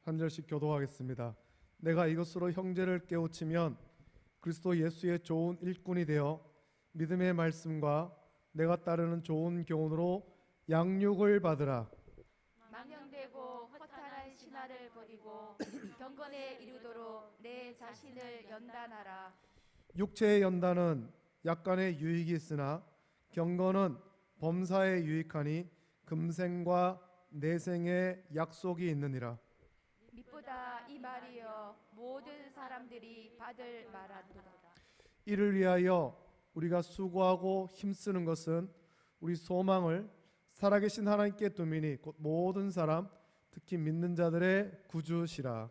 한 절씩 교독하겠습니다. 내가 이것으로 형제를 깨우치면 그리스도 예수의 좋은 일꾼이 되어 믿음의 말씀과 내가 따르는 좋은 교훈으로 양육을 받으라. 망령되고 허탄한 신화를 버리고 경건에 이르도록 내 자신을 연단하라. 육체의 연단은 약간의 유익이 있으나 경건은 범사에 유익하니 금생과 내생의 약속이 있느니라. 미쁘다 이 말이여 모든 사람들이 받을 말하도다. 이를 위하여 우리가 수고하고 힘쓰는 것은 우리 소망을 살아계신 하나님께 두미니 곧 모든 사람 특히 믿는 자들의 구주시라.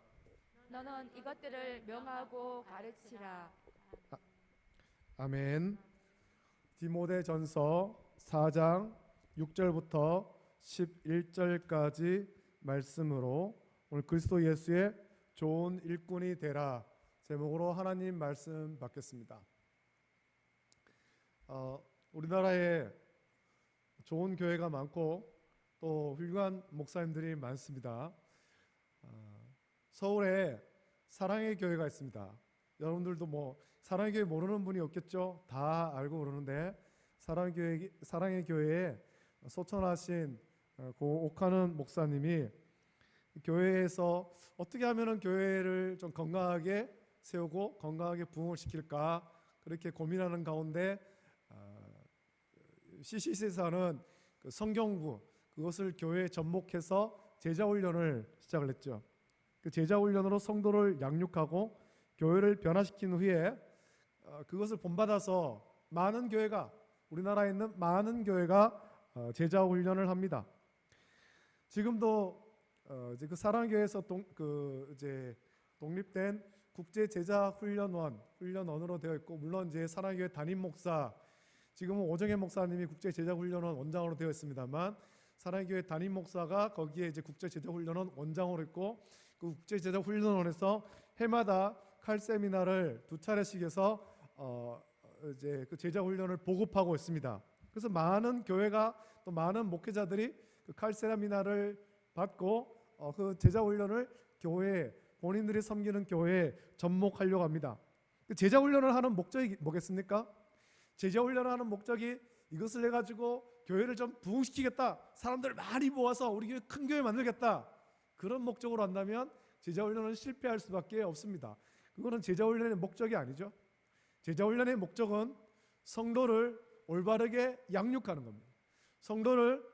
너는 이것들을 명하고 가르치라. 아멘. 디모데전서 4장 6절부터 11절까지 말씀으로 오늘 그리스도 예수의 좋은 일꾼이 되라 제목으로 하나님 말씀 받겠습니다. 우리나라에 좋은 교회가 많고 또 훌륭한 목사님들이 많습니다. 서울에 사랑의 교회가 있습니다. 여러분들도 뭐 사랑의 교회 모르는 분이 없겠죠? 다 알고 그러는데 사랑의 교회에 소천하신 고 옥하는 목사님이 교회에서 어떻게 하면은 교회를 좀 건강하게 세우고 건강하게 부흥을 시킬까 그렇게 고민하는 가운데 CCC에서 하는 그 성경부 그것을 교회에 접목해서 제자훈련을 시작을 했죠. 그 제자훈련으로 성도를 양육하고 교회를 변화시킨 후에 그것을 본받아서 많은 교회가 우리나라에 있는 많은 교회가 제자훈련을 합니다. 지금도 이제 그 사랑교회에서 독립된 국제 제자훈련원으로 되어 있고 물론 이제 사랑교회 담임 목사 지금은 오정혜 목사님이 국제 제자훈련원 원장으로 되어 있습니다만 사랑교회 담임 목사가 거기에 이제 국제 제자훈련원 원장으로 있고 그 국제 제자훈련원에서 해마다 칼 세미나를 2차례씩 해서 이제 그 제자훈련을 보급하고 있습니다. 그래서 많은 교회가 또 많은 목회자들이 그 칼 세미나를 받고 그 제자훈련을 교회에 본인들이 섬기는 교회에 접목하려고 합니다. 그 제자훈련을 하는 목적이 뭐겠습니까? 제자훈련을 하는 목적이 이것을 해가지고 교회를 좀 부흥시키겠다, 사람들 많이 모아서 우리 교회 큰 교회 만들겠다 그런 목적으로 한다면 제자훈련은 실패할 수밖에 없습니다. 그거는 제자훈련의 목적이 아니죠. 제자훈련의 목적은 성도를 올바르게 양육하는 겁니다. 성도를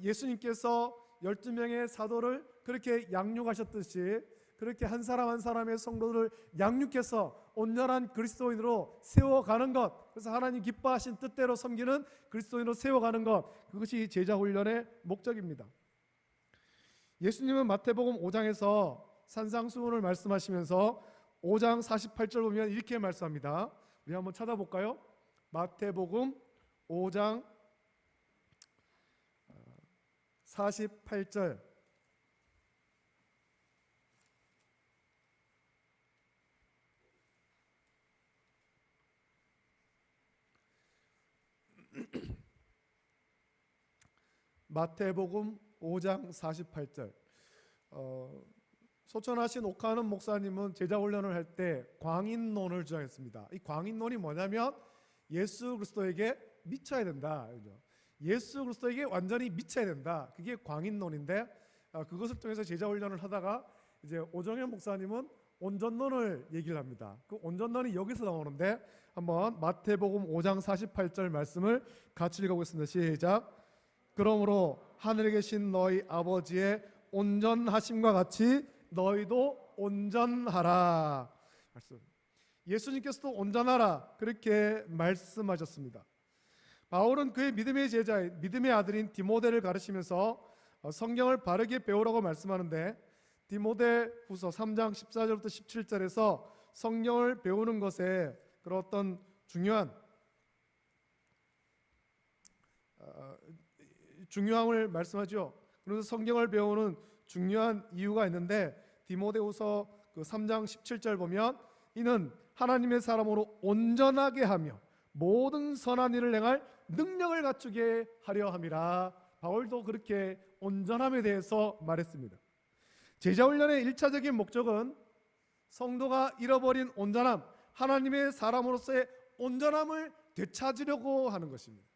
예수님께서 12명의 사도를 그렇게 양육하셨듯이 그렇게 한 사람 한 사람의 성도를 양육해서 온전한 그리스도인으로 세워가는 것, 그래서 하나님 기뻐하신 뜻대로 섬기는 그리스도인으로 세워가는 것, 그것이 제자훈련의 목적입니다. 예수님은 마태복음 5장에서 산상수훈을 말씀하시면서 5장 48절 보면 이렇게 말씀합니다. 우리 한번 찾아볼까요? 마태복음 5장 48절 마태복음 5장 48절 소천하신 옥하는 목사님은 제자훈련을 할 때 광인론을 주장했습니다. 이 광인론이 뭐냐면 예수 그리스도에게 미쳐야 된다. 예수 그리스도에게 완전히 미쳐야 된다. 그게 광인론인데 그것을 통해서 제자훈련을 하다가 이제 오정현 목사님은 온전론을 얘기를 합니다. 그 온전론이 여기서 나오는데 한번 마태복음 5장 48절 말씀을 같이 읽어보겠습니다. 시작. 그러므로 하늘에 계신 너희 아버지의 온전하심과 같이 너희도 온전하라. 예수님께서도 온전하라 그렇게 말씀하셨습니다. 바울은 그의 믿음의 아들인 디모데를 가르치면서 성경을 바르게 배우라고 말씀하는데 디모데후서 3장 14절부터 17절에서 성경을 배우는 것에 그런 어떤 중요함을 말씀하죠. 그래서 성경을 배우는 중요한 이유가 있는데 디모데후서 3장 17절 보면 이는 하나님의 사람으로 온전하게 하며 모든 선한 일을 행할 능력을 갖추게 하려 함이라. 바울도 그렇게 온전함에 대해서 말했습니다. 제자 훈련의 1차적인 목적은 성도가 잃어버린 온전함, 하나님의 사람으로서의 온전함을 되찾으려고 하는 것입니다.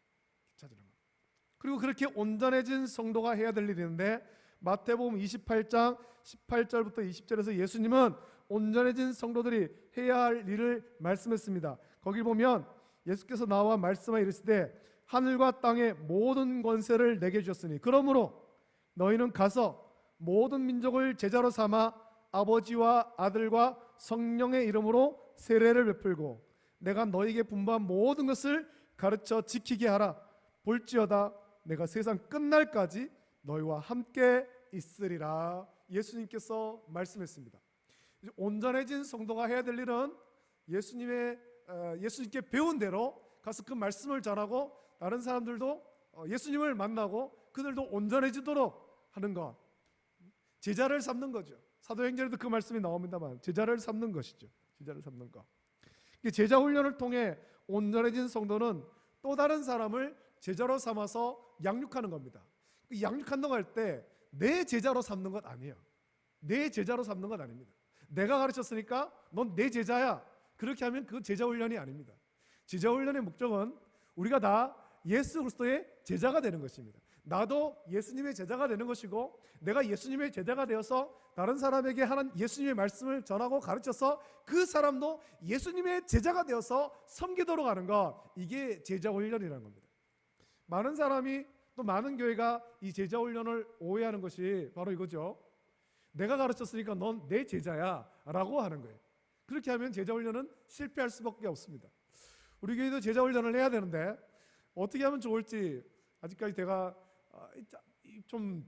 그리고 그렇게 온전해진 성도가 해야 될 일이 있는데, 마태복음 28장 18절부터 20절에서 예수님은 온전해진 성도들이 해야 할 일을 말씀했습니다. 거기 보면 예수께서 나와 말씀하여 이르시되 하늘과 땅의 모든 권세를 내게 주셨으니 그러므로 너희는 가서 모든 민족을 제자로 삼아 아버지와 아들과 성령의 이름으로 세례를 베풀고 내가 너희에게 분부한 모든 것을 가르쳐 지키게 하라. 볼지어다 내가 세상 끝날까지 너희와 함께 있으리라. 예수님께서 말씀했습니다. 온전해진 성도가 해야 될 일은 예수님께 배운 대로 가서 그 말씀을 전하고 다른 사람들도 예수님을 만나고 그들도 온전해지도록 하는 것, 제자를 삼는 거죠. 사도행전에도 그 말씀이 나옵니다만 제자를 삼는 것이죠. 제자를 삼는 것. 제자 훈련을 통해 온전해진 성도는 또 다른 사람을 제자로 삼아서 양육하는 겁니다. 양육한다고 할 때 내 제자로 삼는 것 아니에요. 내 제자로 삼는 것 아닙니다. 내가 가르쳤으니까 넌 내 제자야. 그렇게 하면 그 제자 훈련이 아닙니다. 제자 훈련의 목적은 우리가 다 예수 그리스도의 제자가 되는 것입니다. 나도 예수님의 제자가 되는 것이고 내가 예수님의 제자가 되어서 다른 사람에게 하는 예수님의 말씀을 전하고 가르쳐서 그 사람도 예수님의 제자가 되어서 섬기도록 하는 것, 이게 제자 훈련이라는 겁니다. 많은 사람이 또 많은 교회가 이 제자 훈련을 오해하는 것이 바로 이거죠. 내가 가르쳤으니까 넌 내 제자야 라고 하는 거예요. 그렇게 하면 제자 훈련은 실패할 수밖에 없습니다. 우리 교회도 제자 훈련을 해야 되는데 어떻게 하면 좋을지 아직까지 제가 좀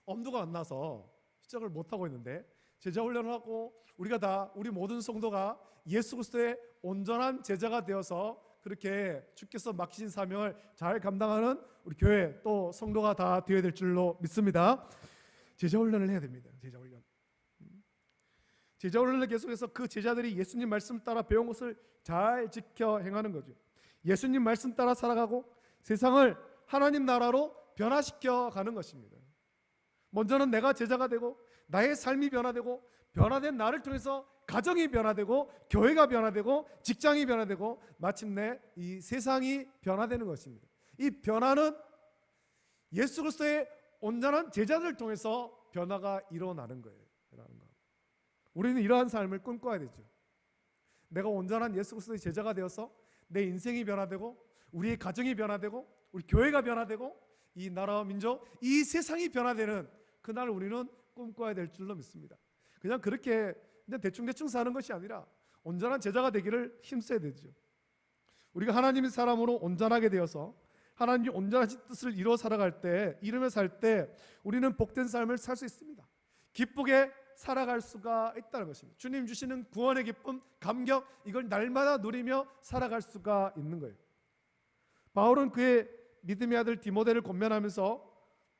엄두가 안 나서 시작을 못하고 있는데, 제자 훈련을 하고 우리 모든 성도가 예수 그리스도의 온전한 제자가 되어서 그렇게 주께서 맡기신 사명을 잘 감당하는 우리 교회 또 성도가 다 되어야 될 줄로 믿습니다. 제자 훈련을 해야 됩니다. 제자 훈련을 계속해서 그 제자들이 예수님 말씀을 따라 배운 것을 잘 지켜 행하는 거죠. 예수님 말씀 따라 살아가고 세상을 하나님 나라로 변화시켜 가는 것입니다. 먼저는 내가 제자가 되고 나의 삶이 변화되고 변화된 나를 통해서 가정이 변화되고 교회가 변화되고 직장이 변화되고 마침내 이 세상이 변화되는 것입니다. 이 변화는 예수 그리스도의 온전한 제자들을 통해서 변화가 일어나는 거예요. 우리는 이러한 삶을 꿈꿔야 되죠. 내가 온전한 예수 그리스도의 제자가 되어서 내 인생이 변화되고 우리의 가정이 변화되고 우리 교회가 변화되고 이 나라와 민족, 이 세상이 변화되는 그날 우리는 꿈꿔야 될 줄로 믿습니다. 그냥 그렇게 그냥 대충 사는 것이 아니라 온전한 제자가 되기를 힘써야 되죠. 우리가 하나님의 사람으로 온전하게 되어서 하나님이 온전하신 뜻을 이루어 살아갈 때, 이루며 살 때 우리는 복된 삶을 살 수 있습니다. 기쁘게 살아갈 수가 있다는 것입니다. 주님 주시는 구원의 기쁨, 감격, 이걸 날마다 누리며 살아갈 수가 있는 거예요. 바울은 그의 믿음의 아들 디모데를 권면하면서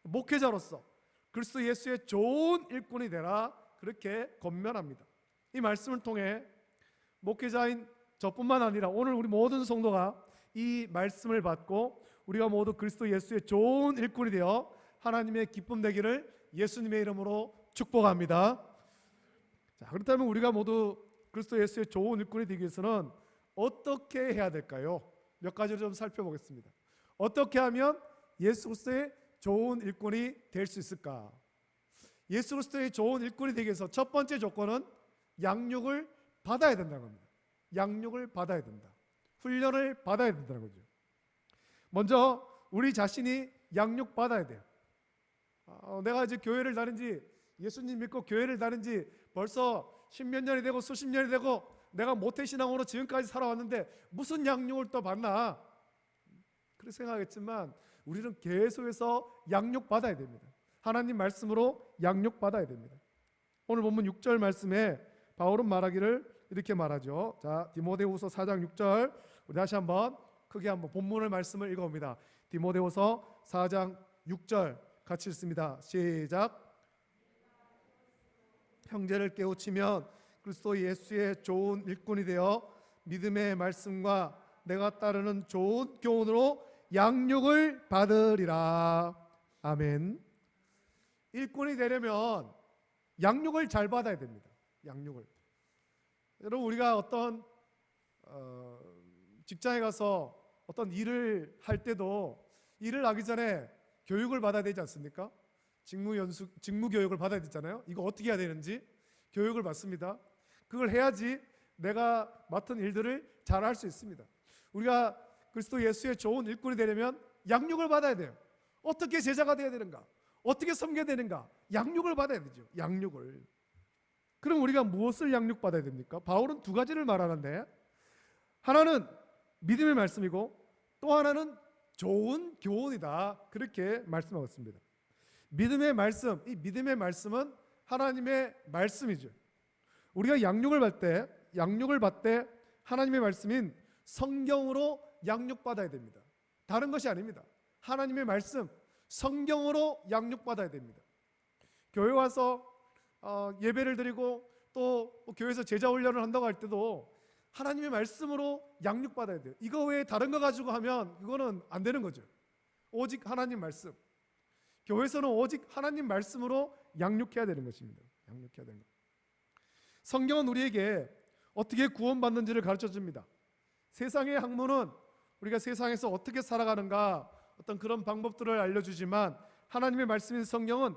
목회자로서 그리스도 예수의 좋은 일꾼이 되라 그렇게 권면합니다. 이 말씀을 통해 목회자인 저뿐만 아니라 오늘 우리 모든 성도가 이 말씀을 받고 우리가 모두 그리스도 예수의 좋은 일꾼이 되어 하나님의 기쁨 되기를 예수님의 이름으로 축복합니다. 자, 그렇다면 우리가 모두 그리스도 예수의 좋은 일꾼이 되기 위해서는 어떻게 해야 될까요? 몇 가지를 좀 살펴보겠습니다. 어떻게 하면 예수 그리스도의 좋은 일꾼이 될 수 있을까? 예수 그리스도의 좋은 일꾼이 되기 위해서 첫 번째 조건은 양육을 받아야 된다는 겁니다. 양육을 받아야 된다. 훈련을 받아야 된다는 거죠. 먼저 우리 자신이 양육 받아야 돼요. 내가 이제 교회를 다닌 지, 예수님 믿고 교회를 다닌 지 벌써 십몇 년이 되고 수십 년이 되고 내가 모태신앙으로 지금까지 살아왔는데 무슨 양육을 또 받나? 그렇게 생각하겠지만 우리는 계속해서 양육 받아야 됩니다. 하나님 말씀으로 양육 받아야 됩니다. 오늘 본문 6절 말씀에 바울은 말하기를 이렇게 말하죠. 자, 디모데후서 4장 6절 우리 다시 한번 크게 한번 본문의 말씀을 읽어봅니다. 디모데후서 4장 6절 같이 읽습니다. 시작. 형제를 깨우치면 그리스도 예수의 좋은 일꾼이 되어 믿음의 말씀과 내가 따르는 좋은 교훈으로 양육을 받으리라. 아멘. 일꾼이 되려면 양육을 잘 받아야 됩니다. 양육을. 여러분, 우리가 어떤 직장에 가서 어떤 일을 할 때도 일을 하기 전에 교육을 받아야 되지 않습니까? 직무 교육을 받아야 되잖아요. 이거 어떻게 해야 되는지 교육을 받습니다. 그걸 해야지 내가 맡은 일들을 잘 할 수 있습니다. 우리가 그리스도 예수의 좋은 일꾼이 되려면 양육을 받아야 돼요. 어떻게 제자가 되어야 되는가? 어떻게 섬겨야 되는가? 양육을 받아야 되죠. 양육을. 그럼 우리가 무엇을 양육받아야 됩니까? 바울은 두 가지를 말하는데, 하나는 믿음의 말씀이고 또 하나는 좋은 교훈이다, 그렇게 말씀하고 있습니다. 믿음의 말씀, 이 믿음의 말씀은 하나님의 말씀이죠. 우리가 양육을 받을 때 하나님의 말씀인 성경으로 양육받아야 됩니다. 다른 것이 아닙니다. 하나님의 말씀, 성경으로 양육받아야 됩니다. 교회 와서 예배를 드리고 또 교회에서 제자 훈련을 한다고 할 때도 하나님의 말씀으로 양육받아야 돼요. 이거 외에 다른 거 가지고 하면 그거는 안 되는 거죠. 오직 하나님 말씀. 교회에서는 오직 하나님 말씀으로 양육해야 되는 것입니다. 양육해야 되는 것. 성경은 우리에게 어떻게 구원받는지를 가르쳐 줍니다. 세상의 학문은 우리가 세상에서 어떻게 살아가는가 어떤 그런 방법들을 알려주지만, 하나님의 말씀인 성경은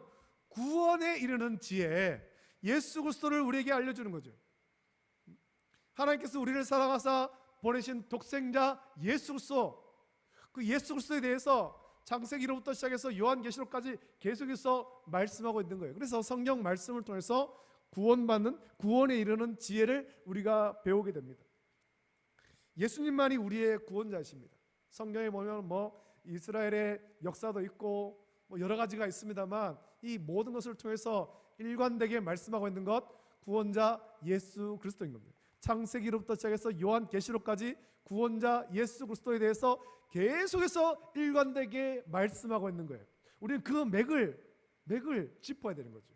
구원에 이르는 지혜, 예수 그리스도를 우리에게 알려주는 거죠. 하나님께서 우리를 사랑하사 보내신 독생자 예수 그리스도, 그 예수 그리스도에 대해서 창세기로부터 시작해서 요한계시록까지 계속해서 말씀하고 있는 거예요. 그래서 성경 말씀을 통해서 구원에 이르는 지혜를 우리가 배우게 됩니다. 예수님만이 우리의 구원자이십니다. 성경에 보면 이스라엘의 역사도 있고 여러 가지가 있습니다만, 이 모든 것을 통해서 일관되게 말씀하고 있는 것, 구원자 예수 그리스도인 겁니다. 창세기로부터 시작해서 요한계시록까지 구원자 예수 그리스도에 대해서 계속해서 일관되게 말씀하고 있는 거예요. 우리는 그 맥을 짚어야 되는 거죠.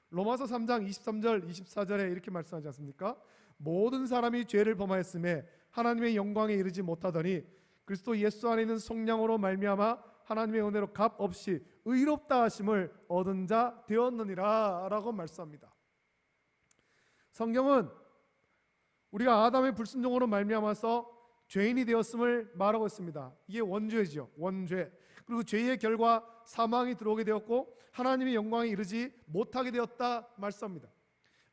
로마서 3장 23절 24절에 이렇게 말씀하지 않습니까? 모든 사람이 죄를 범하였음에 하나님의 영광에 이르지 못하더니 그리스도 예수 안에 있는 속량으로 말미암아 하나님의 은혜로 값 없이 의롭다 하심을 얻은 자 되었느니라 라고 말씀합니다. 성경은 우리가 아담의 불순종으로 말미암아서 죄인이 되었음을 말하고 있습니다. 이게 원죄죠. 원죄. 그리고 죄의 결과 사망이 들어오게 되었고 하나님의 영광에 이르지 못하게 되었다 말씀합니다.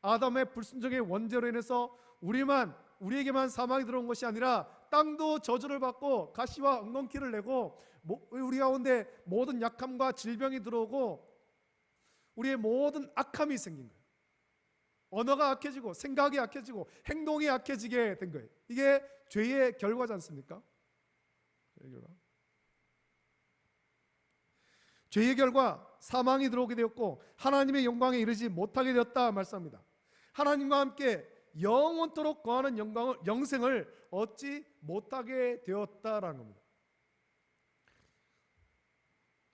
아담의 불순종의 원죄로 인해서 우리에게만 사망이 들어온 것이 아니라 땅도 저주를 받고 가시와 엉겅퀴를 내고 우리 가운데 모든 약함과 질병이 들어오고 우리의 모든 악함이 생긴 거예요. 언어가 악해지고 생각이 악해지고 행동이 악해지게 된 거예요. 이게 죄의 결과지 않습니까? 죄의 결과 사망이 들어오게 되었고 하나님의 영광에 이르지 못하게 되었다 말씀합니다. 하나님과 함께 영원토록 거하는 영생을 얻지 못하게 되었다라는 겁니다.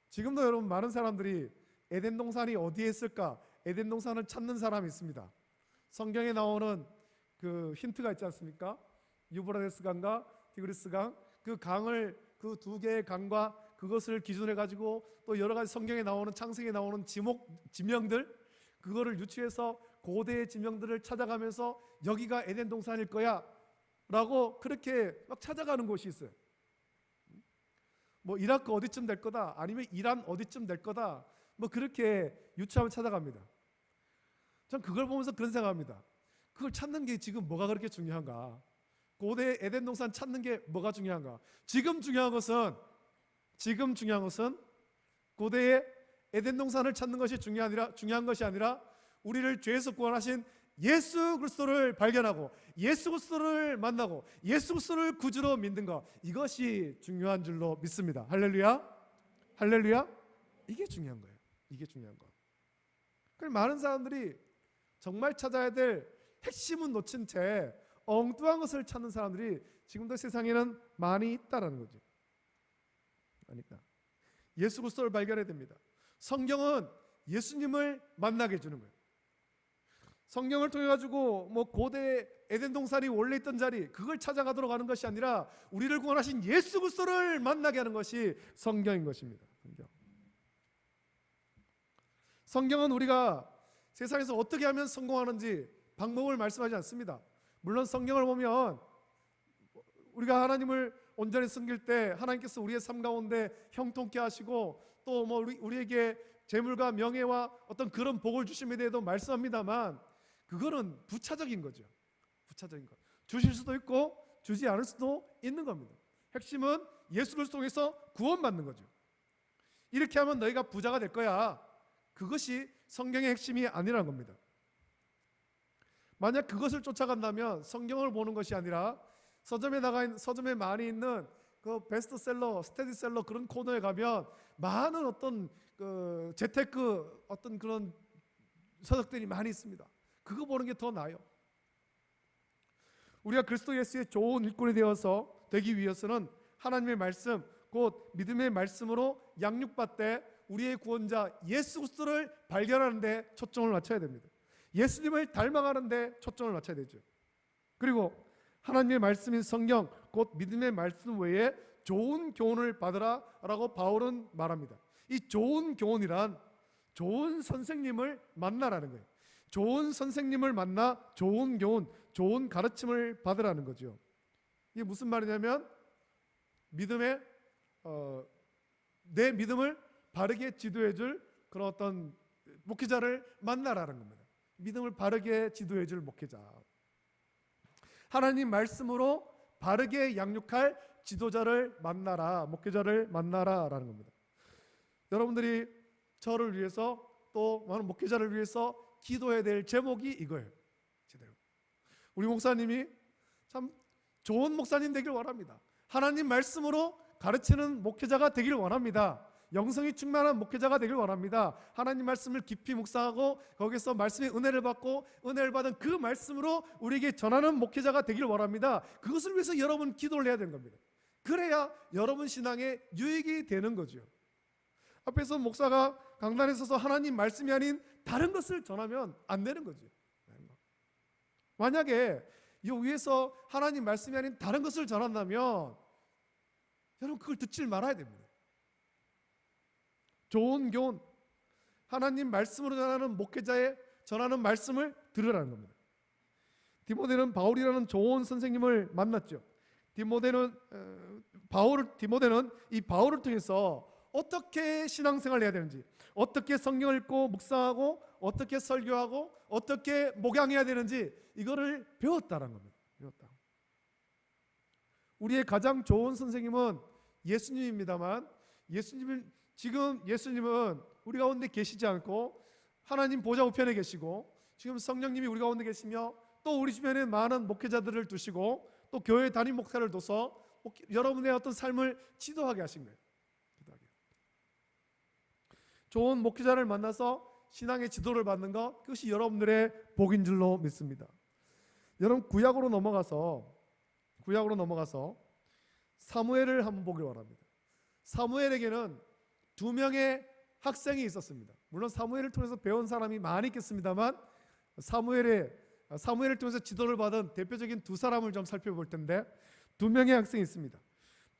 지금도 여러분 많은 사람들이 에덴 동산이 어디에 있을까? 에덴 동산을 찾는 사람이 있습니다. 성경에 나오는 그 힌트가 있지 않습니까? 유브라데스 강과 디그리스 강, 그 강을 그 두 개의 강과 그것을 기준해 가지고 또 여러 가지 성경에 나오는 창세기에 나오는 지명들, 그거를 유추해서 고대의 지명들을 찾아가면서 여기가 에덴 동산일 거야 라고 그렇게 막 찾아가는 곳이 있어요. 이라크 어디쯤 될 거다, 아니면 이란 어디쯤 될 거다, 그렇게 유추하면 찾아갑니다. 전 그걸 보면서 그런 생각합니다. 그걸 찾는 게 지금 뭐가 그렇게 중요한가? 고대 에덴 동산 찾는 게 뭐가 중요한가? 지금 중요한 것은 고대의 에덴 동산을 찾는 것이 중요한 것이 아니라 우리를 죄에서 구원하신 예수 그리스도를 발견하고 예수 그리스도를 만나고 예수 그리스도를 구주로 믿는 것, 이것이 중요한 줄로 믿습니다. 할렐루야. 할렐루야. 이게 중요한 거예요. 이게 중요한 거. 그래서 많은 사람들이 정말 찾아야 될 핵심은 놓친 채 엉뚱한 것을 찾는 사람들이 지금도 세상에는 많이 있다라는 거죠. 그러니까 예수 그리스도를 발견해야 됩니다. 성경은 예수님을 만나게 해주는 거예요. 성경을 통해 가지고 고대 에덴 동산이 원래 있던 자리, 그걸 찾아가도록 하는 것이 아니라 우리를 구원하신 예수 그리스도를 만나게 하는 것이 성경인 것입니다. 성경. 성경은 우리가 세상에서 어떻게 하면 성공하는지 방법을 말씀하지 않습니다. 물론 성경을 보면 우리가 하나님을 온전히 섬길 때 하나님께서 우리의 삶 가운데 형통케 하시고 또 뭐 우리에게 재물과 명예와 어떤 그런 복을 주심에 대해도 말씀합니다만 그거는 부차적인 거죠. 부차적인 것. 주실 수도 있고 주지 않을 수도 있는 겁니다. 핵심은 예수 그리스도 통해서 구원받는 거죠. 이렇게 하면 너희가 부자가 될 거야. 그것이 성경의 핵심이 아니라는 겁니다. 만약 그것을 쫓아간다면 성경을 보는 것이 아니라 서점에 많이 있는 그 베스트셀러, 스테디셀러 그런 코너에 가면 많은 어떤 그 재테크 어떤 그런 서적들이 많이 있습니다. 그거 보는 게 더 나아요. 우리가 그리스도 예수의 좋은 일꾼이 되기 위해서는 하나님의 말씀, 곧 믿음의 말씀으로 양육받되 우리의 구원자 예수 그리스도를 발견하는 데 초점을 맞춰야 됩니다. 예수님을 닮아가는 데 초점을 맞춰야 되죠. 그리고 하나님의 말씀인 성경, 곧 믿음의 말씀 외에 좋은 교훈을 받으라 라고 바울은 말합니다. 이 좋은 교훈이란 좋은 선생님을 만나라는 거예요. 좋은 선생님을 만나 좋은 교훈, 좋은 가르침을 받으라는 거죠. 이게 무슨 말이냐면 내 믿음을 바르게 지도해줄 그런 어떤 목회자를 만나라는 겁니다. 믿음을 바르게 지도해줄 목회자, 하나님 말씀으로 바르게 양육할 지도자를 만나라, 목회자를 만나라라는 겁니다. 여러분들이 저를 위해서 또 많은 목회자를 위해서 기도해야 될 제목이 이거예요. 우리 목사님이 참 좋은 목사님 되길 원합니다. 하나님 말씀으로 가르치는 목회자가 되길 원합니다. 영성이 충만한 목회자가 되길 원합니다. 하나님 말씀을 깊이 묵상하고 거기서 말씀의 은혜를 받고 은혜를 받은 그 말씀으로 우리에게 전하는 목회자가 되길 원합니다. 그것을 위해서 여러분 기도를 해야 되는 겁니다. 그래야 여러분 신앙에 유익이 되는 거죠. 앞에서 목사가 강단에 서서 하나님 말씀이 아닌 다른 것을 전하면 안 되는 거죠. 만약에 이 위에서 하나님 말씀이 아닌 다른 것을 전한다면 여러분 그걸 듣지 말아야 됩니다. 좋은 교훈, 하나님 말씀으로 전하는 목회자의 전하는 말씀을 들으라는 겁니다. 디모데는 바울이라는 좋은 선생님을 만났죠. 디모데는 이 바울을 통해서 어떻게 신앙생활을 해야 되는지, 어떻게 성경을 읽고 묵상하고 어떻게 설교하고 어떻게 목양해야 되는지 이거를 배웠다는 겁니다. 배웠다. 우리의 가장 좋은 선생님은 예수님입니다만 예수님은 우리 가운데 계시지 않고 하나님 보좌 우편에 계시고 지금 성령님이 우리 가운데 계시며 또 우리 주변에 많은 목회자들을 두시고 또 교회 담임 목사를 둬서 여러분의 어떤 삶을 지도하게 하신 거예요. 좋은 목회자를 만나서 신앙의 지도를 받는 것, 그것이 여러분들의 복인 줄로 믿습니다. 여러분 구약으로 넘어가서 사무엘을 한번 보길 원합니다. 사무엘에게는 2명의 학생이 있었습니다. 물론 사무엘을 통해서 배운 사람이 많이 있겠습니다만 사무엘을 통해서 지도를 받은 대표적인 2사람을 좀 살펴볼 텐데 2명의 학생이 있습니다.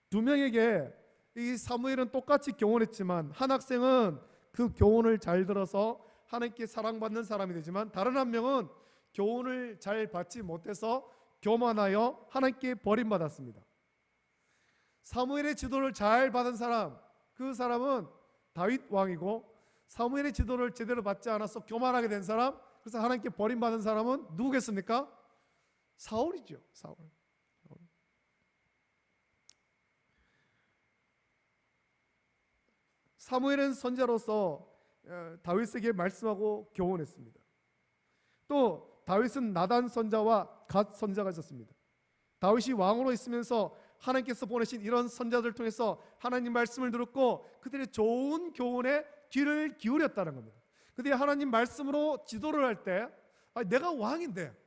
2명에게 이 사무엘은 똑같이 교훈했지만 한 학생은 그 교훈을 잘 들어서 하나님께 사랑받는 사람이 되지만 다른 한 명은 교훈을 잘 받지 못해서 교만하여 하나님께 버림받았습니다. 사무엘의 지도를 잘 받은 사람, 그 사람은 다윗 왕이고 사무엘의 지도를 제대로 받지 않아서 교만하게 된 사람, 그래서 하나님께 버림받은 사람은 누구겠습니까? 사울이죠. 사울. 사무엘은 선자로서 다윗에게 말씀하고 교훈했습니다. 또 다윗은 나단 선자와 갓 선자가 있었습니다. 다윗이 왕으로 있으면서 하나님께서 보내신 이런 선자들을 통해서 하나님 말씀을 들었고 그들의 좋은 교훈에 귀를 기울였다는 겁니다. 그들이 하나님 말씀으로 지도를 할 때 내가 왕인데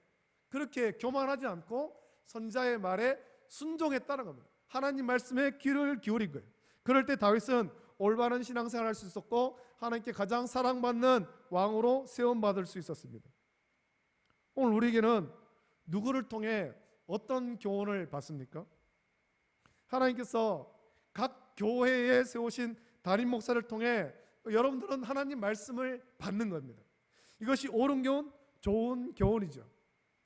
그렇게 교만하지 않고 선자의 말에 순종했다는 겁니다. 하나님 말씀에 귀를 기울인 거예요. 그럴 때 다윗은 올바른 신앙생활을 할 수 있었고 하나님께 가장 사랑받는 왕으로 세움받을 수 있었습니다. 오늘 우리에게는 누구를 통해 어떤 교훈을 받습니까? 하나님께서 각 교회에 세우신 담임 목사를 통해 여러분들은 하나님 말씀을 받는 겁니다. 이것이 옳은 교훈, 좋은 교훈이죠.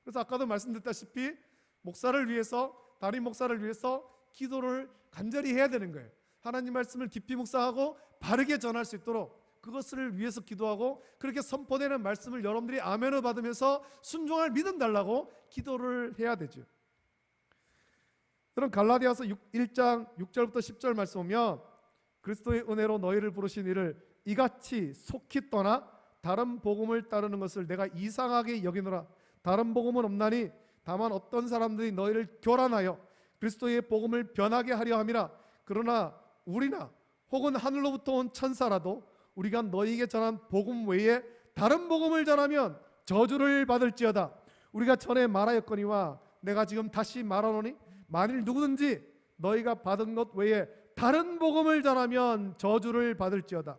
그래서 아까도 말씀드렸다시피 목사를 위해서, 담임 목사를 위해서 기도를 간절히 해야 되는 거예요. 하나님 말씀을 깊이 묵상하고 바르게 전할 수 있도록 그것을 위해서 기도하고, 그렇게 선포되는 말씀을 여러분들이 아멘을 받으면서 순종할 믿음 달라고 기도를 해야 되죠. 여러분, 갈라디아서 1장 6절부터 10절 말씀 보면 그리스도의 은혜로 너희를 부르신 이를 이같이 속히 떠나 다른 복음을 따르는 것을 내가 이상하게 여기노라. 다른 복음은 없나니 다만 어떤 사람들이 너희를 교란하여 그리스도의 복음을 변하게 하려 함이라. 그러나 우리나 혹은 하늘로부터 온 천사라도 우리가 너희에게 전한 복음 외에 다른 복음을 전하면 저주를 받을지어다. 우리가 전에 말하였거니와 내가 지금 다시 말하노니 만일 누구든지 너희가 받은 것 외에 다른 복음을 전하면 저주를 받을지어다.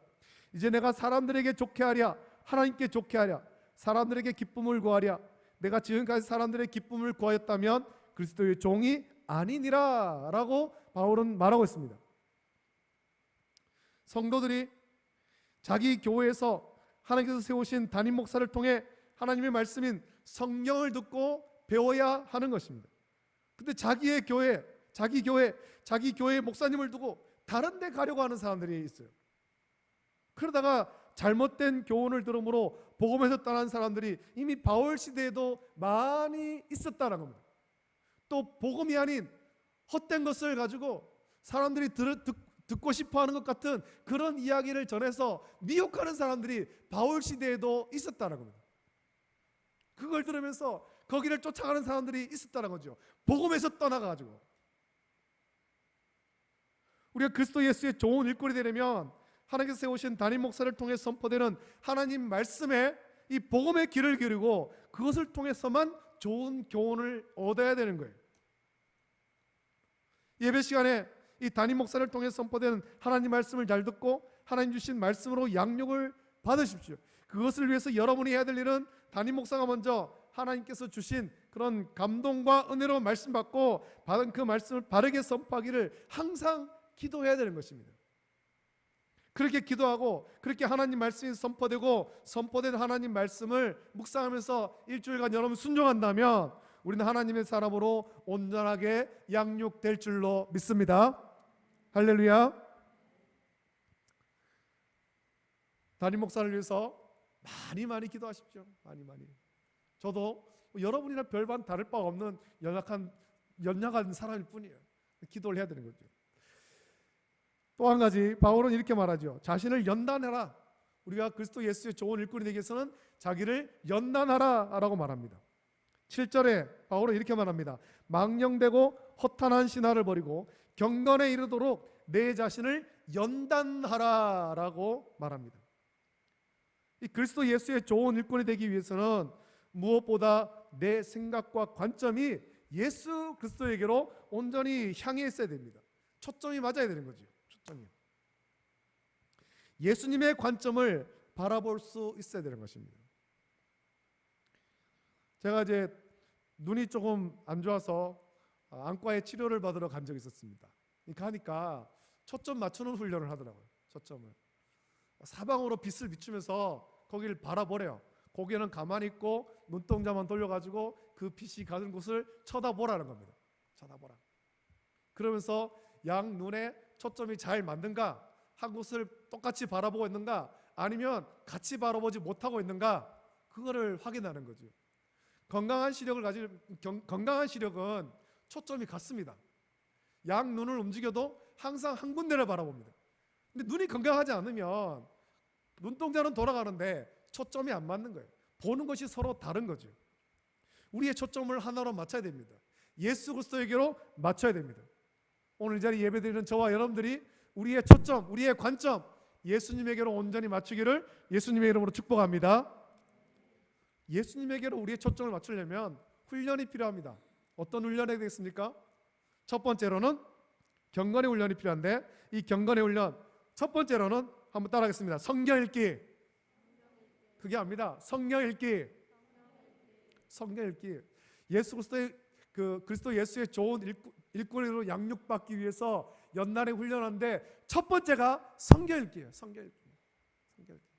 이제 내가 사람들에게 좋게 하랴 하나님께 좋게 하랴 사람들에게 기쁨을 구하랴. 내가 지금까지 사람들의 기쁨을 구하였다면 그리스도의 종이 아니니라 라고 바울은 말하고 있습니다. 성도들이 자기 교회에서 하나님께서 세우신 담임 목사를 통해 하나님의 말씀인 성경을 듣고 배워야 하는 것입니다. 근데 자기 교회 목사님을 두고 다른 데 가려고 하는 사람들이 있어요. 그러다가 잘못된 교훈을 들음으로 복음에서 떠난 사람들이 이미 바울 시대에도 많이 있었다는 겁니다. 또 복음이 아닌 헛된 것을 가지고 사람들이 듣고 싶어하는 것 같은 그런 이야기를 전해서 미혹하는 사람들이 바울 시대에도 있었다는 겁니다. 그걸 들으면서 거기를 쫓아가는 사람들이 있었다는 거죠. 복음에서 떠나가지고. 우리가 그리스도 예수의 좋은 일꾼이 되려면 하나님께서 세우신 담임 목사를 통해 선포되는 하나님 말씀에 이 복음의 귀를 기울이고 그것을 통해서만 좋은 교훈을 얻어야 되는 거예요. 예배 시간에 이 담임 목사를 통해 선포되는 하나님 말씀을 잘 듣고 하나님 주신 말씀으로 양육을 받으십시오. 그것을 위해서 여러분이 해야 될 일은 담임 목사가 먼저 하나님께서 주신 그런 감동과 은혜로 말씀 받고 받은 그 말씀을 바르게 선포하기를 항상 기도해야 되는 것입니다. 그렇게 기도하고 그렇게 하나님 말씀이 선포되고 선포된 하나님 말씀을 묵상하면서 일주일간 여러분 순종한다면 우리는 하나님의 사람으로 온전하게 양육될 줄로 믿습니다. 할렐루야. 담임 목사를 위해서 많이 기도하십시오. 많이. 저도 여러분이나 별반 다를 바 없는 연약한 사람일 뿐이에요. 기도를 해야 되는 거죠. 또 한 가지 바울은 이렇게 말하죠. 자신을 연단해라. 우리가 그리스도 예수의 좋은 일꾼이 되기 위해서는 자기를 연단하라 라고 말합니다. 7절에 바울은 이렇게 말합니다. 망령되고 허탄한 신화를 버리고 경건에 이르도록 내 자신을 연단하라 라고 말합니다. 이 그리스도 예수의 좋은 일꾼이 되기 위해서는 무엇보다 내 생각과 관점이 예수 그리스도에게로 온전히 향해 있어야 됩니다. 초점이 맞아야 되는 거죠. 초점이. 예수님의 관점을 바라볼 수 있어야 되는 것입니다. 제가 이제 눈이 조금 안 좋아서 안과에 치료를 받으러 간 적이 있었습니다. 가니까 초점 맞추는 훈련을 하더라고요. 초점을 사방으로 빛을 비추면서 거기를 바라보래요. 고개는 가만히 있고 눈동자만 돌려가지고 그 빛이 가는 곳을 쳐다보라는 겁니다. 쳐다보라. 그러면서 양 눈에 초점이 잘 맞는가, 한 곳을 똑같이 바라보고 있는가, 아니면 같이 바라보지 못하고 있는가, 그거를 확인하는 거죠. 건강한 시력은 초점이 같습니다. 양 눈을 움직여도 항상 한 군데를 바라봅니다. 근데 눈이 건강하지 않으면 눈동자는 돌아가는데 초점이 안 맞는 거예요. 보는 것이 서로 다른 거죠. 우리의 초점을 하나로 맞춰야 됩니다. 예수 그리스도에게로 맞춰야 됩니다. 오늘 이 자리 예배드리는 저와 여러분들이 우리의 초점, 우리의 관점 예수님에게로 온전히 맞추기를 예수님의 이름으로 축복합니다. 예수님에게로 우리의 초점을 맞추려면 훈련이 필요합니다. 어떤 훈련이 되겠습니까? 첫 번째로는 경건의 훈련이 필요한데, 이 경건의 훈련 첫 번째로는 한번 따라하겠습니다. 성경 읽기. 그게 압니다. 성경 읽기. 성경 읽기. 예수 그리스도의 그리스도 예수의 좋은 일꾼으로 양육받기 위해서 연날에 훈련하는데 첫 번째가 성경 읽기예요. 성경 읽기. 성경 읽기.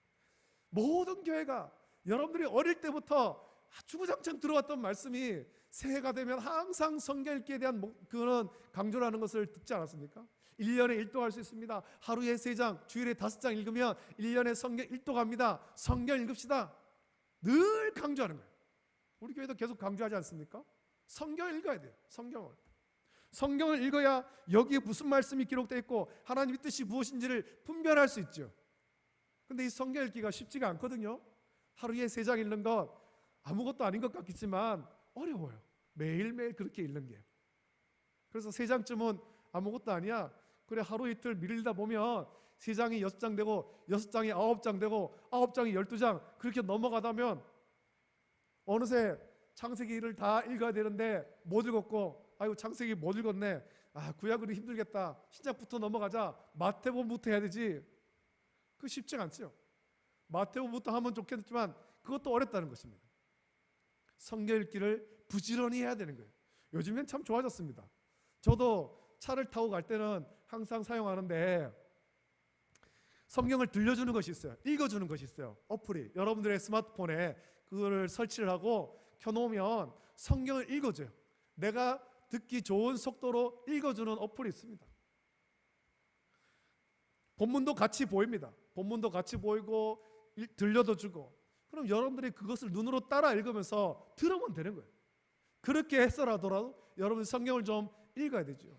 모든 교회가 여러분들이 어릴 때부터 주구장창 들어왔던 말씀이 새해가 되면 항상 성경 읽기에 대한 그런 강조를 하는 것을 듣지 않았습니까? 1년에 1도 할 수 있습니다. 하루에 3장, 주일에 5장 읽으면 1년에 성경 1도 갑니다. 성경 읽읍시다. 늘 강조하는 거예요. 우리 교회도 계속 강조하지 않습니까? 성경을 읽어야 돼요. 성경을 읽어야 여기에 무슨 말씀이 기록되어 있고 하나님의 뜻이 무엇인지를 분별할 수 있죠. 근데 이 성경 읽기가 쉽지가 않거든요. 하루에 3장 읽는 것 아무것도 아닌 것 같겠지만 어려워요. 매일매일 그렇게 읽는 게. 그래서 3장쯤은 아무것도 아니야. 그래 하루 이틀 밀리다 보면 3장이 6장 되고 6장이 9장 되고 9장이 12장 그렇게 넘어가다면 어느새 창세기를 다 읽어야 되는데 못 읽었고 아이고 창세기 못 읽었네. 구약은 힘들겠다. 신약부터 넘어가자. 마태복음부터 해야 되지. 그거 쉽지가 않죠. 마태복음부터 하면 좋겠지만 그것도 어렵다는 것입니다. 성경 읽기를 부지런히 해야 되는 거예요. 요즘엔 참 좋아졌습니다. 저도 차를 타고 갈 때는 항상 사용하는데 성경을 들려주는 것이 있어요. 읽어주는 것이 있어요. 어플이 여러분들의 스마트폰에 그거를 설치를 하고 켜놓으면 성경을 읽어줘요. 내가 듣기 좋은 속도로 읽어주는 어플이 있습니다. 본문도 같이 보입니다. 본문도 같이 보이고 들려도 주고 그럼 여러분들이 그것을 눈으로 따라 읽으면서 들으면 되는 거예요. 그렇게 해서라도 여러분 성경을 좀 읽어야 되죠.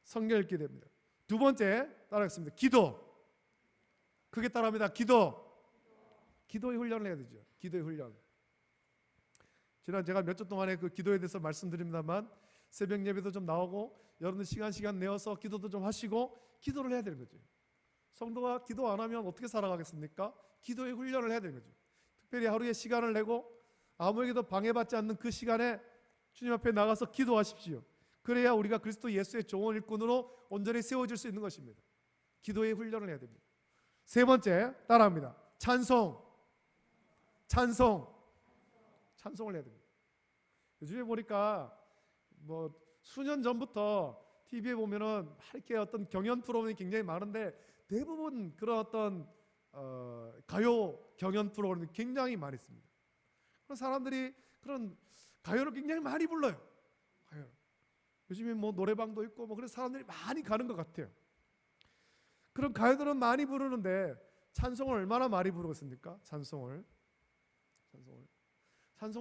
성경 읽게 됩니다. 두 번째 따라하겠습니다. 기도. 크게 따라합니다. 기도의 훈련을 해야 되죠. 기도의 훈련. 지난 제가 몇 주 동안에 그 기도에 대해서 말씀드립니다만 새벽 예배도 좀 나오고 여러분들 시간 내어서 기도도 좀 하시고 기도를 해야 되는 거죠. 성도가 기도 안 하면 어떻게 살아가겠습니까? 기도의 훈련을 해야 되는 거죠. 특별히 하루에 시간을 내고 아무에게도 방해받지 않는 그 시간에 주님 앞에 나가서 기도하십시오. 그래야 우리가 그리스도 예수의 종원 일꾼으로 온전히 세워질 수 있는 것입니다. 기도의 훈련을 해야 됩니다. 세 번째 따라합니다. 찬송을 해야 됩니다. 요즘에 보니까 수년 전부터 TV에 보면은 이렇게 어떤 경연 프로그램이 굉장히 많은데 대부분 그런 어떤 가요 경연 프로그램이 굉장히 많이 있습니다. 그런 사람들이 그런 가요를 굉장히 많이 불러요. 요즘에 노래방도 있고 그래서 사람들이 많이 가는 것 같아요. 그런 가요들은 많이 부르는데 찬송을 얼마나 많이 부르겠습니까? 찬송을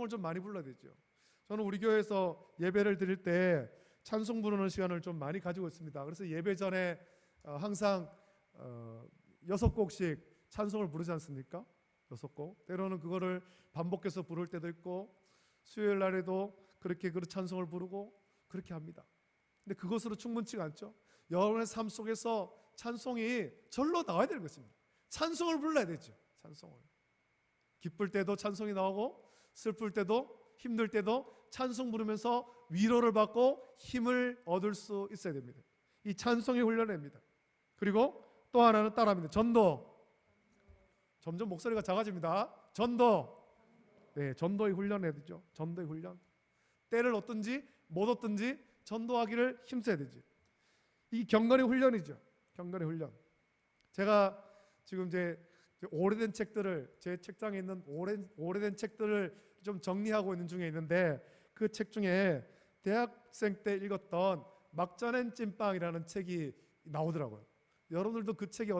좀 많이 불러야 되죠. 저는 우리 교회에서 예배를 드릴 때 찬송 부르는 시간을 좀 많이 가지고 있습니다. 그래서 예배 전에 항상 6곡씩 찬송을 부르지 않습니까? 6곡. 때로는 그거를 반복해서 부를 때도 있고 수요일 날에도 그렇게 그 찬송을 부르고 그렇게 합니다. 근데 그것으로 충분치가 않죠. 여러분의 삶 속에서 찬송이 절로 나와야 되는 것입니다. 찬송을 불러야 되죠. 찬송을. 기쁠 때도 찬송이 나오고 슬플 때도 힘들 때도 찬송 부르면서 위로를 받고 힘을 얻을 수 있어야 됩니다. 이 찬송의 훈련입니다. 그리고 또 하나는 따라합니다. 전도. 점점 목소리가 작아집니다. 전도의 훈련해야 되죠. 전도의 훈련. 때를 얻든지 못 얻든지 전도하기를 힘써야 되죠. 이 경건의 훈련이죠. 경건의 훈련. 제가 지금 이제 오래된 책들을 제 책장에 있는 오래된 책들을 좀 정리하고 있는 중에 있는데 그 책 중에 대학생 때 읽었던 막전엔 찐빵이라는 책이 나오더라고요. 여러분들도 그 책이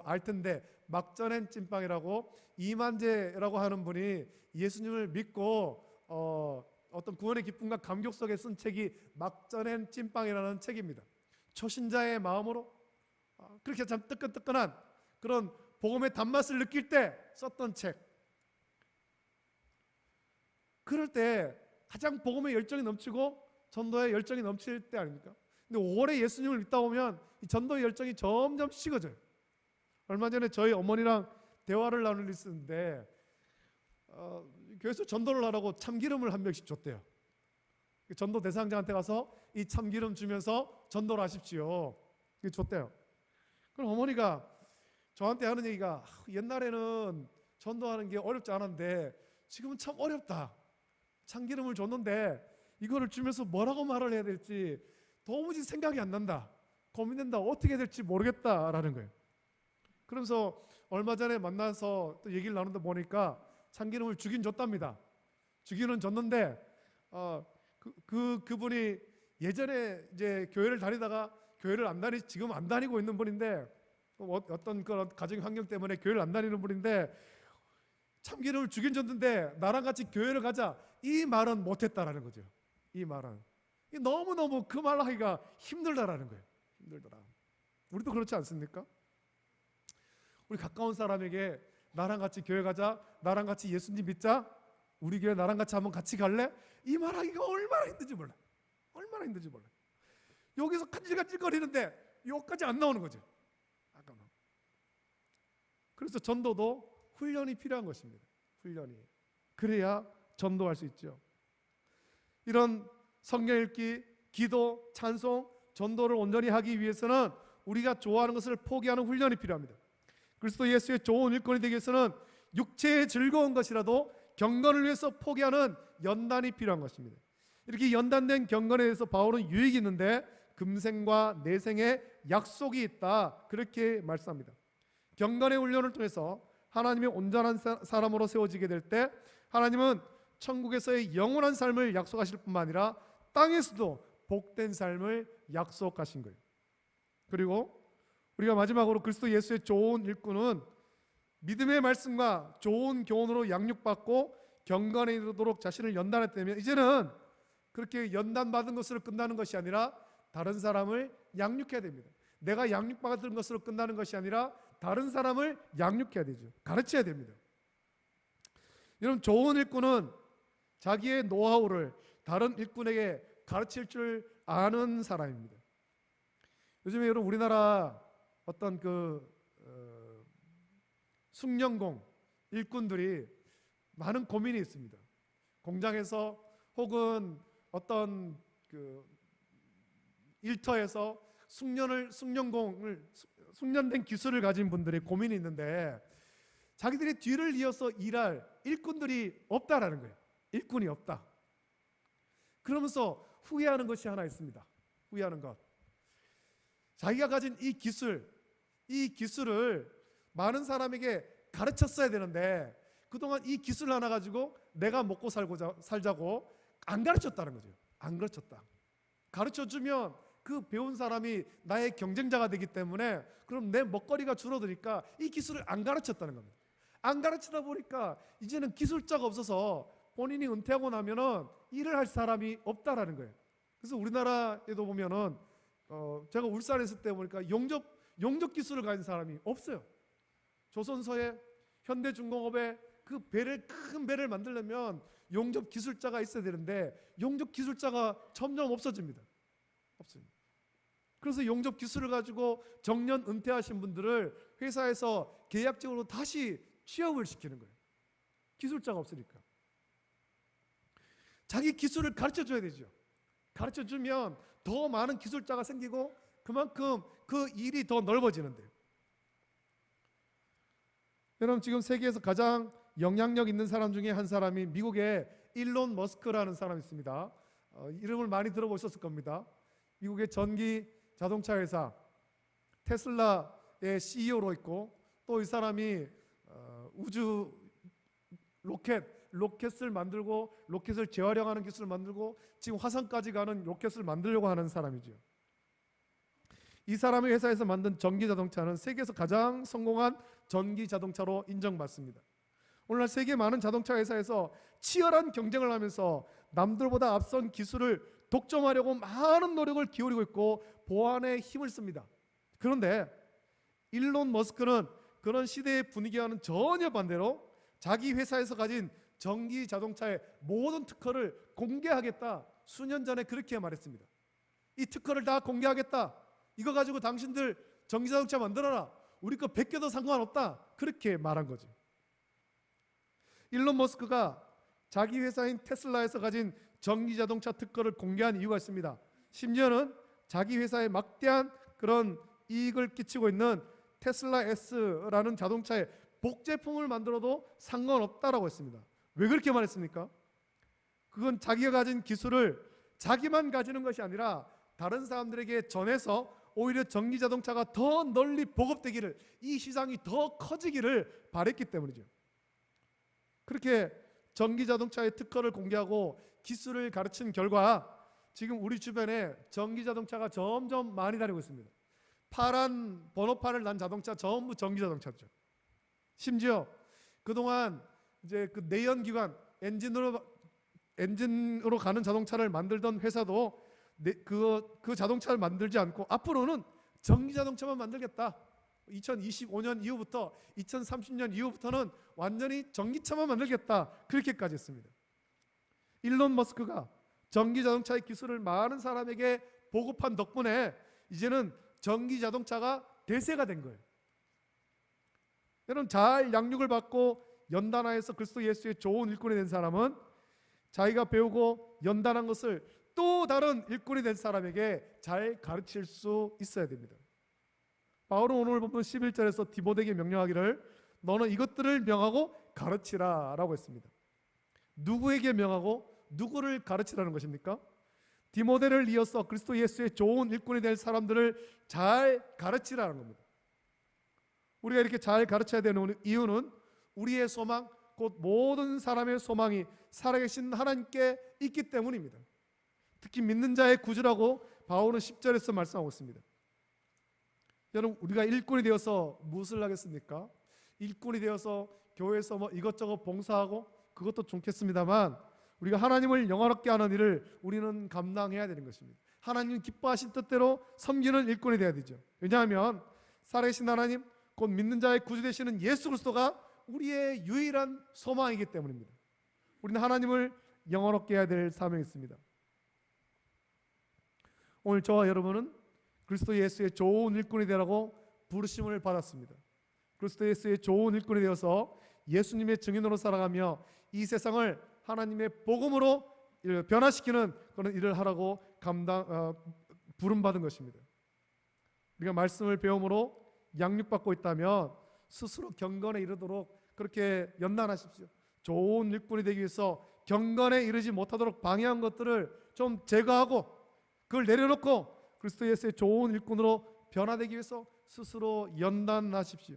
알 텐데 막전엔 찐빵이라고 이만재라고 하는 분이 예수님을 믿고 어떤 구원의 기쁨과 감격 속에 쓴 책이 막전엔 찐빵이라는 책입니다. 초신자의 마음으로 그렇게 참 뜨끈뜨끈한 그런 복음의 단맛을 느낄 때 썼던 책. 그럴 때 가장 복음의 열정이 넘치고 전도의 열정이 넘칠 때 아닙니까? 근데 오래 예수님을 믿다 보면 이 전도의 열정이 점점 식어져요. 얼마 전에 저희 어머니랑 대화를 나눌 일이 있었는데 교회에서 전도를 하라고 참기름을 한 병씩 줬대요. 전도 대상자한테 가서 이 참기름 주면서 전도를 하십시오. 줬대요. 그럼 어머니가 저한테 하는 얘기가 옛날에는 전도하는 게 어렵지 않았는데 지금은 참 어렵다. 참기름을 줬는데 이거를 주면서 뭐라고 말을 해야 될지 도무지 생각이 안 난다. 고민된다. 어떻게 해야 될지 모르겠다라는 거예요. 그러면서 얼마 전에 만나서 또 얘기를 나누다 보니까 참기름을 주긴 줬답니다. 주기는 줬는데 그분이 예전에 이제 교회를 다니다가 교회를 지금 안 다니고 있는 분인데 어떤 그런 가정 환경 때문에 교회를 안 다니는 분인데 참기름을 주긴 줬는데 나랑 같이 교회를 가자 이 말은 못했다라는 거죠. 이 말은 너무너무 그 말 하기가 힘들다라는 거예요. 힘들더라. 우리도 그렇지 않습니까? 우리 가까운 사람에게 나랑 같이 교회 가자, 나랑 같이 예수님 믿자, 우리 교회 나랑 같이 한번 같이 갈래? 이 말하기가 얼마나 힘든지 몰라. 얼마나 힘든지 몰라. 여기서 간질간질거리는데 여기까지 안 나오는 거죠. 그래서 전도도 훈련이 필요한 것입니다. 훈련이. 그래야 전도할 수 있죠. 이런 성경 읽기, 기도, 찬송, 전도를 온전히 하기 위해서는 우리가 좋아하는 것을 포기하는 훈련이 필요합니다. 그리스도 예수의 좋은 일꾼이 되기 위해서는 육체의 즐거운 것이라도 경건을 위해서 포기하는 연단이 필요한 것입니다. 이렇게 연단된 경건에 대해서 바울은 유익이 있는데 금생과 내생의 약속이 있다, 그렇게 말씀합니다. 경건의 훈련을 통해서 하나님의 온전한 사람으로 세워지게 될 때 하나님은 천국에서의 영원한 삶을 약속하실 뿐만 아니라 땅에서도 복된 삶을 약속하신 거예요. 그리고 우리가 마지막으로 그리스도 예수의 좋은 일꾼은 믿음의 말씀과 좋은 교훈으로 양육받고 경건에 이르도록 자신을 연단했다면 이제는 그렇게 연단받은 것으로 끝나는 것이 아니라 다른 사람을 양육해야 됩니다. 내가 양육받은 것으로 끝나는 것이 아니라 다른 사람을 양육해야 되죠. 가르쳐야 됩니다. 여러분, 좋은 일꾼은 자기의 노하우를 다른 일꾼에게 가르칠 줄 아는 사람입니다. 요즘에 여러분 우리나라 어떤 숭늉공 일꾼들이 많은 고민이 있습니다. 공장에서 혹은 어떤 일터에서 숙련된 기술을 가진 분들의 고민이 있는데 자기들이 뒤를 이어서 일할 일꾼들이 없다라는 거예요. 일꾼이 없다. 그러면서 후회하는 것이 하나 있습니다. 후회하는 것. 자기가 가진 이 기술을 많은 사람에게 가르쳤어야 되는데 그동안 이 기술 하나 가지고 내가 먹고 살자고 안 가르쳤다는 거죠. 안 가르쳤다. 가르쳐주면 그 배운 사람이 나의 경쟁자가 되기 때문에 그럼 내 먹거리가 줄어드니까 이 기술을 안 가르쳤다는 겁니다. 안 가르치다 보니까 이제는 기술자가 없어서 본인이 은퇴하고 나면은 일을 할 사람이 없다라는 거예요. 그래서 우리나라에도 보면은 제가 울산에 있을 때 보니까 용접 기술을 가진 사람이 없어요. 조선소에 현대중공업에 큰 배를 만들려면 용접 기술자가 있어야 되는데 용접 기술자가 점점 없어집니다. 없습니다. 그래서 용접 기술을 가지고 정년 은퇴하신 분들을 회사에서 계약직으로 다시 취업을 시키는 거예요. 기술자가 없으니까. 자기 기술을 가르쳐줘야 되죠. 가르쳐주면 더 많은 기술자가 생기고 그만큼 그 일이 더 넓어지는데, 여러분 지금 세계에서 가장 영향력 있는 사람 중에 한 사람이 미국의 일론 머스크라는 사람이 있습니다. 이름을 많이 들어보셨을 겁니다. 미국의 전기 자동차 회사 테슬라의 CEO로 있고 또 이 사람이 우주 로켓을 만들고 로켓을 재활용하는 기술을 만들고 지금 화성까지 가는 로켓을 만들려고 하는 사람이죠. 이 사람의 회사에서 만든 전기 자동차는 세계에서 가장 성공한 전기 자동차로 인정받습니다. 오늘날 세계 많은 자동차 회사에서 치열한 경쟁을 하면서 남들보다 앞선 기술을 독점하려고 많은 노력을 기울이고 있고 보안에 힘을 씁니다. 그런데 일론 머스크는 그런 시대의 분위기와는 전혀 반대로 자기 회사에서 가진 전기 자동차의 모든 특허를 공개하겠다. 수년 전에 그렇게 말했습니다. 이 특허를 다 공개하겠다. 이거 가지고 당신들 전기 자동차 만들어라. 우리 거 100개도 상관없다. 그렇게 말한 거죠. 일론 머스크가 자기 회사인 테슬라에서 가진 전기 자동차 특허를 공개한 이유가 있습니다. 심지어는 자기 회사에 막대한 그런 이익을 끼치고 있는 테슬라 S라는 자동차의 복제품을 만들어도 상관없다라고 했습니다. 왜 그렇게 말했습니까? 그건 자기가 가진 기술을 자기만 가지는 것이 아니라 다른 사람들에게 전해서 오히려 전기 자동차가 더 널리 보급되기를, 이 시장이 더 커지기를 바랬기 때문이죠. 그렇게 전기 자동차의 특허를 공개하고 기술을 가르친 결과 지금 우리 주변에 전기 자동차가 점점 많이 다니고 있습니다. 파란 번호판을 난 자동차 전부 전기 자동차죠. 심지어 그동안 이제 그 내연기관 엔진으로 가는 자동차를 만들던 회사도 그 자동차를 만들지 않고 앞으로는 전기 자동차만 만들겠다. 2025년 이후부터 2030년 이후부터는 완전히 전기차만 만들겠다. 그렇게까지 했습니다. 일론 머스크가 전기 자동차의 기술을 많은 사람에게 보급한 덕분에 이제는 전기 자동차가 대세가 된 거예요. 여러분, 잘 양육을 받고 연단하여서 그리스도 예수의 좋은 일꾼이 된 사람은 자기가 배우고 연단한 것을 또 다른 일꾼이 된 사람에게 잘 가르칠 수 있어야 됩니다. 바울은 오늘 보면 11절에서 디모데에게 명령하기를 너는 이것들을 명하고 가르치라 라고 했습니다. 누구에게 명하고 누구를 가르치라는 것입니까? 디모데를 이어서 그리스도 예수의 좋은 일꾼이 될 사람들을 잘 가르치라는 겁니다. 우리가 이렇게 잘 가르쳐야 되는 이유는 우리의 소망, 곧 모든 사람의 소망이 살아계신 하나님께 있기 때문입니다. 특히 믿는 자의 구주라고 바울은 10절에서 말씀하고 있습니다. 여러분, 우리가 일꾼이 되어서 무엇을 하겠습니까? 일꾼이 되어서 교회에서 뭐 이것저것 봉사하고 그것도 좋겠습니다만 우리가 하나님을 영화롭게 하는 일을 우리는 감당해야 되는 것입니다. 하나님 기뻐하신 뜻대로 섬기는 일꾼이 되어야 되죠. 왜냐하면 살아계신 하나님, 곧 믿는 자의 구주 되시는 예수 그리스도가 우리의 유일한 소망이기 때문입니다. 우리는 하나님을 영화롭게 해야 될 사명이 있습니다. 오늘 저와 여러분은 그리스도 예수의 좋은 일꾼이 되라고 부르심을 받았습니다. 그리스도 예수의 좋은 일꾼이 되어서 예수님의 증인으로 살아가며 이 세상을 하나님의 복음으로 변화시키는 그런 일을 하라고 부름받은 것입니다. 우리가 말씀을 배움으로 양육받고 있다면 스스로 경건에 이르도록 그렇게 연단하십시오. 좋은 일꾼이 되기 위해서 경건에 이르지 못하도록 방해한 것들을 좀 제거하고 그걸 내려놓고 그리스도 예수의 좋은 일꾼으로 변화되기 위해서 스스로 연단하십시오.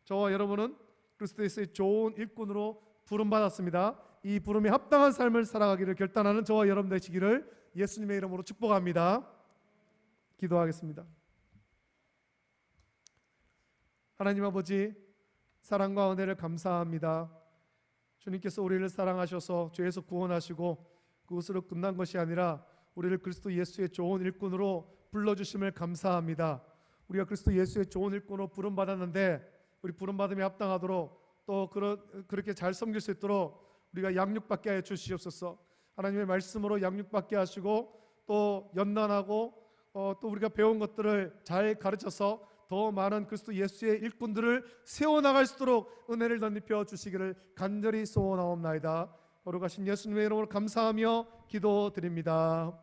저와 여러분은 그리스도 예수의 좋은 일꾼으로 부름받았습니다. 이 부름에 합당한 삶을 살아가기를 결단하는 저와 여러분 되시기를 예수님의 이름으로 축복합니다. 기도하겠습니다. 하나님 아버지, 사랑과 은혜를 감사합니다. 주님께서 우리를 사랑하셔서 죄에서 구원하시고 그것으로 끝난 것이 아니라 우리를 그리스도 예수의 좋은 일꾼으로 불러주심을 감사합니다. 우리가 그리스도 예수의 좋은 일꾼으로 부름받았는데 우리 부름받음에 합당하도록 또 그렇게 잘 섬길 수 있도록 우리가 양육받게 하여 주시옵소서. 하나님의 말씀으로 양육받게 하시고 또 연단하고 또 우리가 배운 것들을 잘 가르쳐서 더 많은 그리스도 예수의 일꾼들을 세워나갈 수 있도록 은혜를 덧입혀 주시기를 간절히 소원하옵나이다. 거룩하신 예수님의 이름으로 감사하며 기도드립니다.